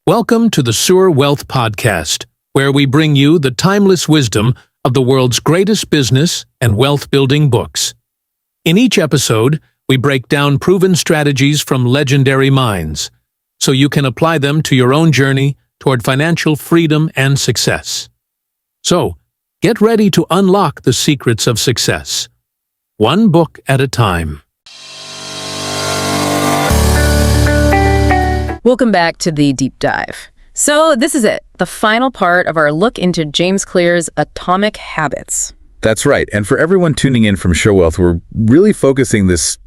Welcome to the Sewer Wealth Podcast, where we bring you the timeless wisdom of the world's greatest business and wealth-building books. In each episode, we break down proven strategies from legendary minds, so you can apply them to your own journey toward financial freedom and success. So, get ready to unlock the secrets of success, one book at a time. Welcome back to the deep dive. So this is it, the final part of our look into James Clear's Atomic Habits. That's right. And for everyone tuning in from Show Wealth, we're really focusing this,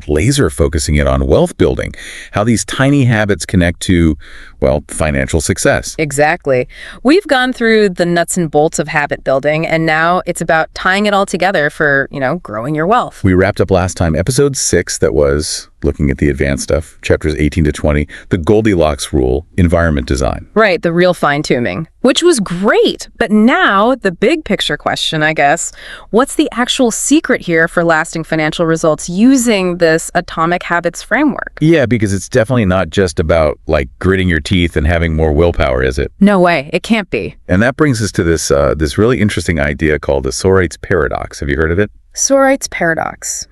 laser focusing it on wealth building, how these tiny habits connect to, well, financial success. Exactly. We've gone through the nuts and bolts of habit building, and now it's about tying it all together for, growing your wealth. We wrapped up last time, episode 6, that was looking at the advanced stuff, chapters 18 to 20, the Goldilocks rule, environment design. Right, the real fine-tuning, which was great. But now, the big picture question, I guess, what's the actual secret here for lasting financial results using this Atomic Habits framework? Yeah, because it's definitely not just about, gritting your teeth and having more willpower, is it? No way, it can't be. And that brings us to this really interesting idea called the Sorites paradox. Have you heard of it? Sorites paradox.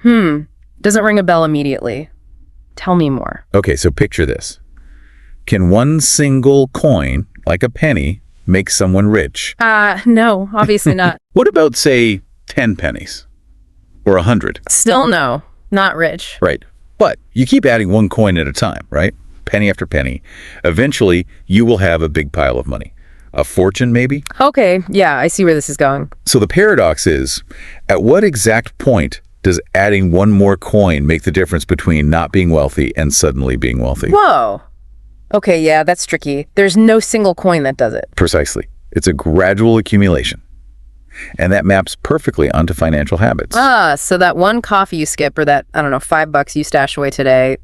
Doesn't ring a bell immediately. Tell me more. Okay, so picture this. Can one single coin, like a penny, make someone rich? No, obviously not. What about, say, 10 pennies? Or 100? Still no, not rich. Right. But you keep adding one coin at a time, right? Penny after penny. Eventually, you will have a big pile of money. A fortune, maybe? Okay, yeah, I see where this is going. So the paradox is, at what exact point does adding one more coin make the difference between not being wealthy and suddenly being wealthy? Whoa. Okay, yeah, that's tricky. There's no single coin that does it. Precisely. It's a gradual accumulation. And that maps perfectly onto financial habits. So that one coffee you skip or that, $5 you stash away today,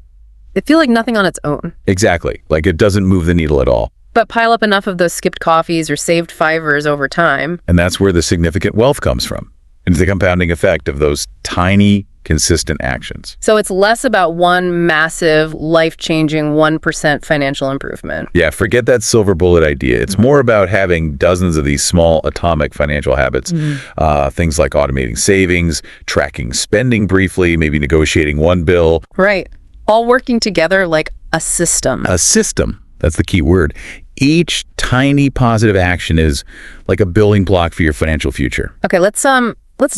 it feels like nothing on its own. Exactly. Like it doesn't move the needle at all. But pile up enough of those skipped coffees or saved fivers over time. And that's where the significant wealth comes from. It's the compounding effect of those tiny, consistent actions. So it's less about one massive, life-changing 1% financial improvement. Yeah, forget that silver bullet idea. It's more about having dozens of these small atomic financial habits. Things like automating savings, tracking spending briefly, maybe negotiating one bill. Right. All working together like a system. A system. That's the key word. Each tiny positive action is like a building block for your financial future. Okay, let's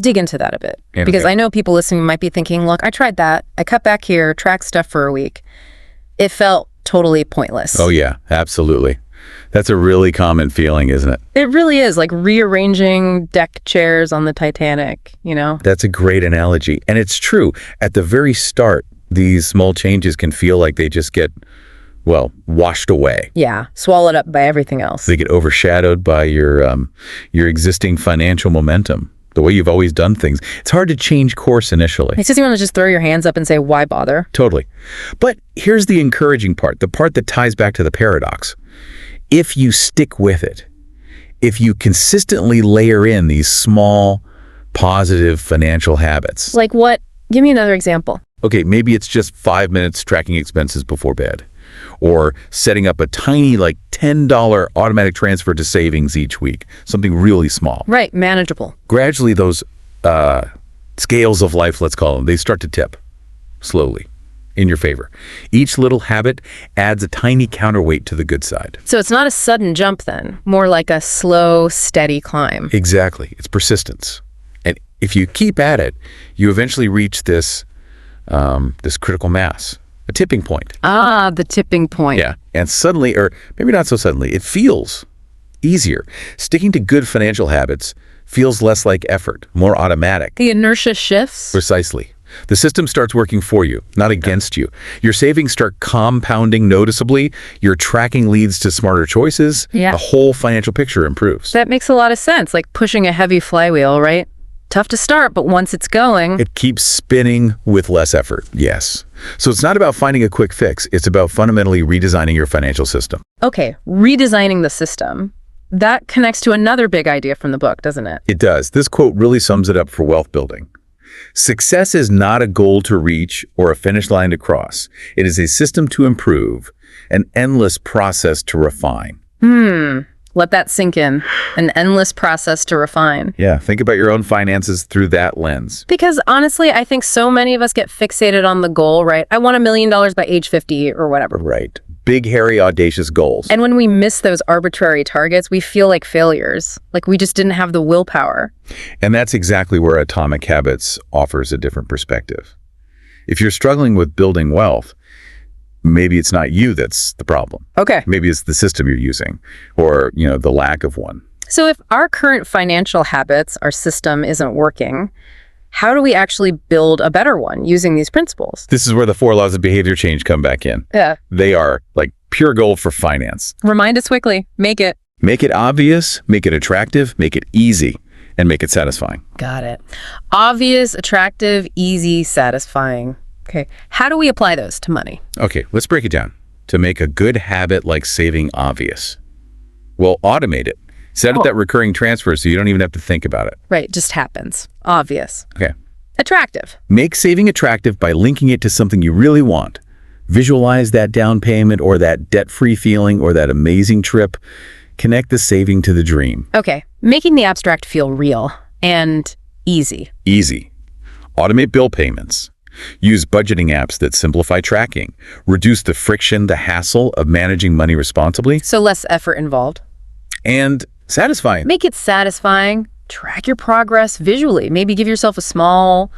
dig into that a bit. Okay. Because I know people listening might be thinking, look, I tried that. I cut back here, tracked stuff for a week. It felt totally pointless. Oh, yeah, absolutely. That's a really common feeling, isn't it? It really is, like rearranging deck chairs on the Titanic, That's a great analogy. And it's true. At the very start, these small changes can feel like they just get, washed away. Yeah, swallowed up by everything else. They get overshadowed by your existing financial momentum, the way you've always done things. It's hard to change course initially. It's just you want to just throw your hands up and say, why bother? Totally. But here's the encouraging part, the part that ties back to the paradox. If you stick with it, if you consistently layer in these small, positive financial habits. Like what? Give me another example. Okay, maybe it's just 5 minutes tracking expenses before bed, or setting up a tiny, $10 automatic transfer to savings each week, something really small. Right, manageable. Gradually, those scales of life, let's call them, they start to tip slowly in your favor. Each little habit adds a tiny counterweight to the good side. So it's not a sudden jump then, more like a slow, steady climb. Exactly. It's persistence. And if you keep at it, you eventually reach this critical mass, a tipping point. The tipping point. Yeah. And suddenly, or maybe not so suddenly, it feels easier. Sticking to good financial habits feels less like effort, more automatic. The inertia shifts? Precisely. The system starts working for you, not against you. Your savings start compounding noticeably. Your tracking leads to smarter choices. Yeah. The whole financial picture improves. That makes a lot of sense, like pushing a heavy flywheel, right? Tough to start, but once it's going... It keeps spinning with less effort, yes. So it's not about finding a quick fix. It's about fundamentally redesigning your financial system. Okay, redesigning the system. That connects to another big idea from the book, doesn't it? It does. This quote really sums it up for wealth building. Success is not a goal to reach or a finish line to cross. It is a system to improve, an endless process to refine. Let that sink in. An endless process to refine. Yeah, think about your own finances through that lens. Because honestly, I think so many of us get fixated on the goal, right? I want $1 million by age 50 or whatever. Right. Big, hairy, audacious goals. And when we miss those arbitrary targets, we feel like failures, like we just didn't have the willpower. And that's exactly where Atomic Habits offers a different perspective. If you're struggling with building wealth, maybe it's not you that's the problem. Okay. Maybe it's the system you're using or, the lack of one. So if our current financial habits, our system isn't working, how do we actually build a better one using these principles? This is where the 4 laws of behavior change come back in. Yeah. They are like pure gold for finance. Remind us quickly. Make it. Make it obvious, make it attractive, make it easy, and make it satisfying. Got it. Obvious, attractive, easy, satisfying. Okay. How do we apply those to money? Okay, let's break it down. To make a good habit like saving obvious. Well, automate it. Set up that recurring transfer so you don't even have to think about it. Right. Just happens. Obvious. Okay. Attractive. Make saving attractive by linking it to something you really want. Visualize that down payment or that debt-free feeling or that amazing trip. Connect the saving to the dream. Okay. Making the abstract feel real and easy. Easy. Automate bill payments. Use budgeting apps that simplify tracking. Reduce the friction, the hassle of managing money responsibly. So less effort involved. And satisfying. Make it satisfying. Track your progress visually. Maybe give yourself a small,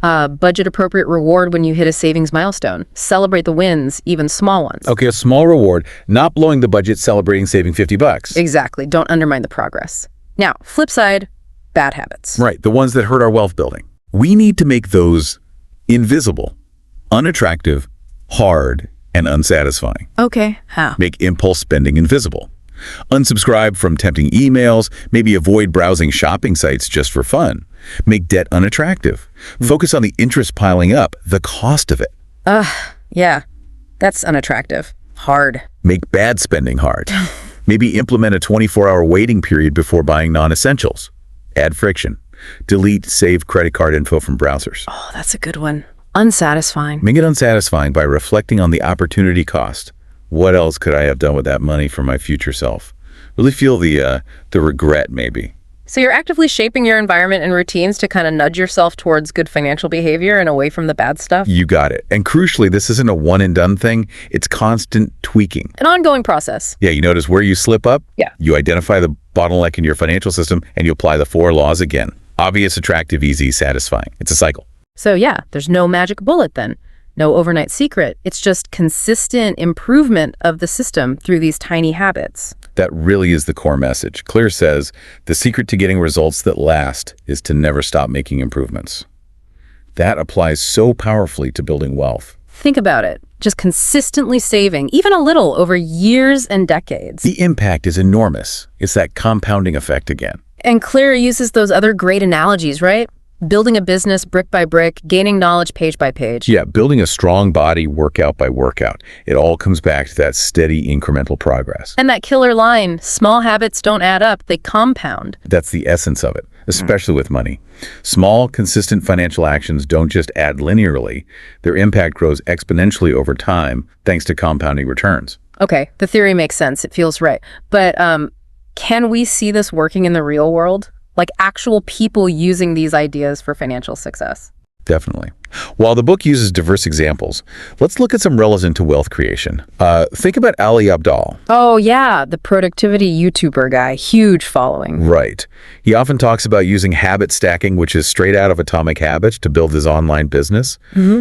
budget-appropriate reward when you hit a savings milestone. Celebrate the wins, even small ones. Okay, a small reward, not blowing the budget, celebrating saving $50. Exactly. Don't undermine the progress. Now, flip side, bad habits. Right, the ones that hurt our wealth building. We need to make those invisible, unattractive, hard, and unsatisfying. Okay. How? Make impulse spending invisible. Unsubscribe from tempting emails, maybe avoid browsing shopping sites just for fun. Make debt unattractive. Focus on the interest piling up, the cost of it. Yeah. That's unattractive. Hard. Make bad spending hard. Maybe implement a 24-hour waiting period before buying non-essentials. Add friction. Delete saved credit card info from browsers. Oh, that's a good one. Unsatisfying. Make it unsatisfying by reflecting on the opportunity cost. What else could I have done with that money for my future self? Really feel the regret, maybe. So you're actively shaping your environment and routines to kind of nudge yourself towards good financial behavior and away from the bad stuff? You got it. And crucially, this isn't a one-and-done thing. It's constant tweaking. An ongoing process. Yeah, you notice where you slip up? Yeah. You identify the bottleneck in your financial system, and you apply the 4 laws again. Obvious, attractive, easy, satisfying. It's a cycle. So yeah, there's no magic bullet then. No overnight secret. It's just consistent improvement of the system through these tiny habits. That really is the core message. Clear says, the secret to getting results that last is to never stop making improvements. That applies so powerfully to building wealth. Think about it. Just consistently saving, even a little, over years and decades. The impact is enormous. It's that compounding effect again. And Claire uses those other great analogies, right? Building a business brick by brick, gaining knowledge page by page. Yeah, building a strong body workout by workout. It all comes back to that steady incremental progress. And that killer line, small habits don't add up, they compound. That's the essence of it, especially with money. Small, consistent financial actions don't just add linearly. Their impact grows exponentially over time thanks to compounding returns. Okay, the theory makes sense. It feels right. But can we see this working in the real world? Like actual people using these ideas for financial success? Definitely. While the book uses diverse examples, let's look at some relevant to wealth creation. Think about Ali Abdaal. Oh, yeah, the productivity YouTuber guy. Huge following. Right. He often talks about using habit stacking, which is straight out of Atomic Habits, to build his online business,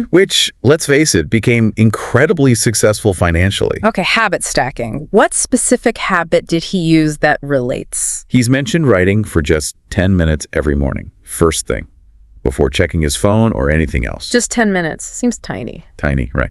which, let's face it, became incredibly successful financially. Okay, habit stacking. What specific habit did he use that relates? He's mentioned writing for just 10 minutes every morning, first thing, before checking his phone or anything else. Just 10 minutes. Seems tiny. Tiny, right.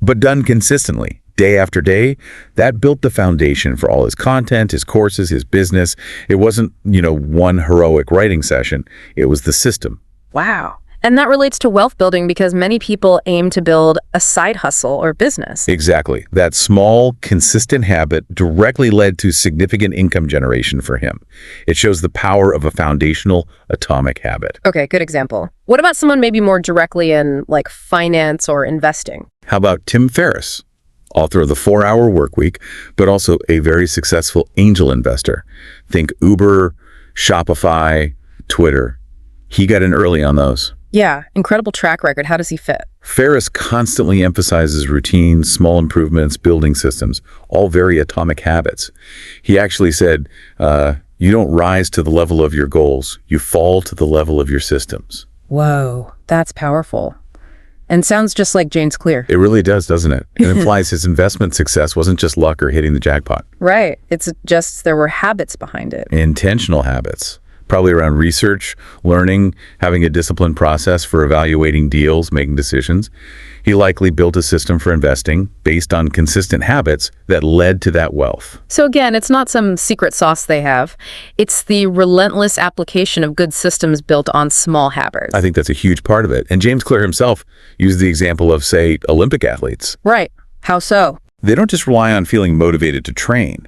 But done consistently, day after day, that built the foundation for all his content, his courses, his business. It wasn't, one heroic writing session. It was the system. Wow. And that relates to wealth building because many people aim to build a side hustle or business. Exactly. That small, consistent habit directly led to significant income generation for him. It shows the power of a foundational atomic habit. Okay, good example. What about someone maybe more directly in like finance or investing? How about Tim Ferriss, author of the 4-Hour Workweek, but also a very successful angel investor? Think Uber, Shopify, Twitter. He got in early on those. Yeah, incredible track record. How does he fit? Ferriss constantly emphasizes routines, small improvements, building systems, all very atomic habits. He actually said, you don't rise to the level of your goals, you fall to the level of your systems. Whoa, that's powerful. And sounds just like James Clear. It really does, doesn't it? It implies his investment success wasn't just luck or hitting the jackpot. Right. It's just there were habits behind it. Intentional habits. Probably around research, learning, having a disciplined process for evaluating deals, making decisions. He likely built a system for investing based on consistent habits that led to that wealth. So again, it's not some secret sauce they have. It's the relentless application of good systems built on small habits. I think that's a huge part of it. And James Clear himself used the example of, say, Olympic athletes. Right. How so? They don't just rely on feeling motivated to train.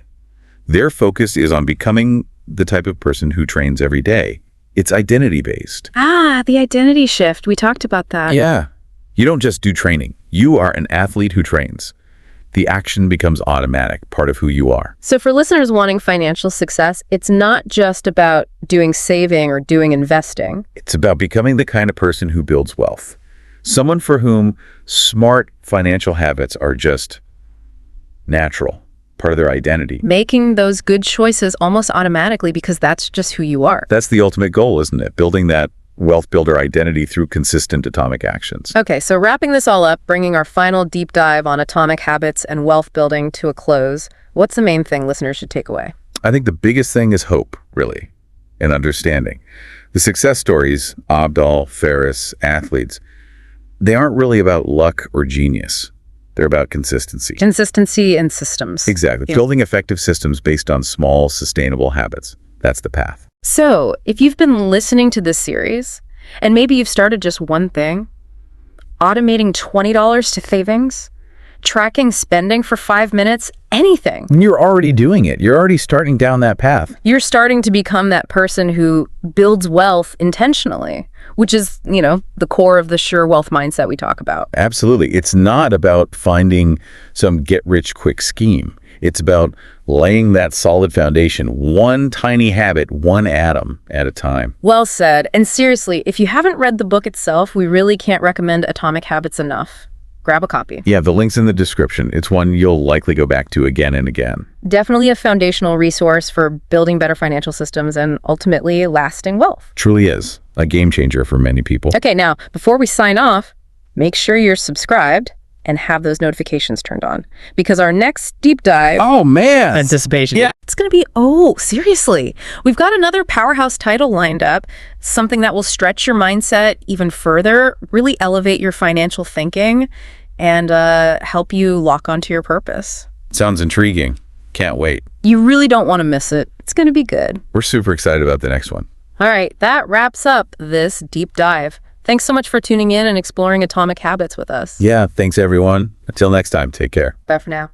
Their focus is on becoming the type of person who trains every day. It's identity-based. Ah, the identity shift. We talked about that. Yeah. You don't just do training. You are an athlete who trains. The action becomes automatic, part of who you are. So for listeners wanting financial success, it's not just about doing saving or doing investing. It's about becoming the kind of person who builds wealth. Someone for whom smart financial habits are just natural, part of their identity. Making those good choices almost automatically because that's just who you are. That's the ultimate goal, isn't it? Building that wealth builder identity through consistent atomic actions. Okay, so wrapping this all up, bringing our final deep dive on atomic habits and wealth building to a close, what's the main thing listeners should take away? I think the biggest thing is hope, really, and understanding. The success stories, Abdal, Ferriss, athletes, they aren't really about luck or genius. They're about consistency. Consistency and systems. Exactly. Yeah. Building effective systems based on small, sustainable habits. That's the path. So, if you've been listening to this series, and maybe you've started just one thing, automating $20 to savings, tracking spending for 5 minutes, anything. You're already doing it. You're already starting down that path. You're starting to become that person who builds wealth intentionally, which is, the core of the sure wealth mindset we talk about. Absolutely. It's not about finding some get-rich-quick scheme. It's about laying that solid foundation, one tiny habit, one atom at a time. Well said. And seriously, if you haven't read the book itself, we really can't recommend Atomic Habits enough. Grab a copy. Yeah, the link's in the description. It's one you'll likely go back to again and again. Definitely a foundational resource for building better financial systems and ultimately lasting wealth. Truly is a game changer for many people. Okay, now, before we sign off, make sure you're subscribed and have those notifications turned on because our next deep dive... Oh, man! Anticipation. Yeah. It's going to be, seriously. We've got another powerhouse title lined up, something that will stretch your mindset even further, really elevate your financial thinking, and help you lock onto your purpose. Sounds intriguing. Can't wait. You really don't want to miss it. It's going to be good. We're super excited about the next one. All right, that wraps up this deep dive. Thanks so much for tuning in and exploring atomic habits with us. Yeah, thanks everyone. Until next time, take care. Bye for now.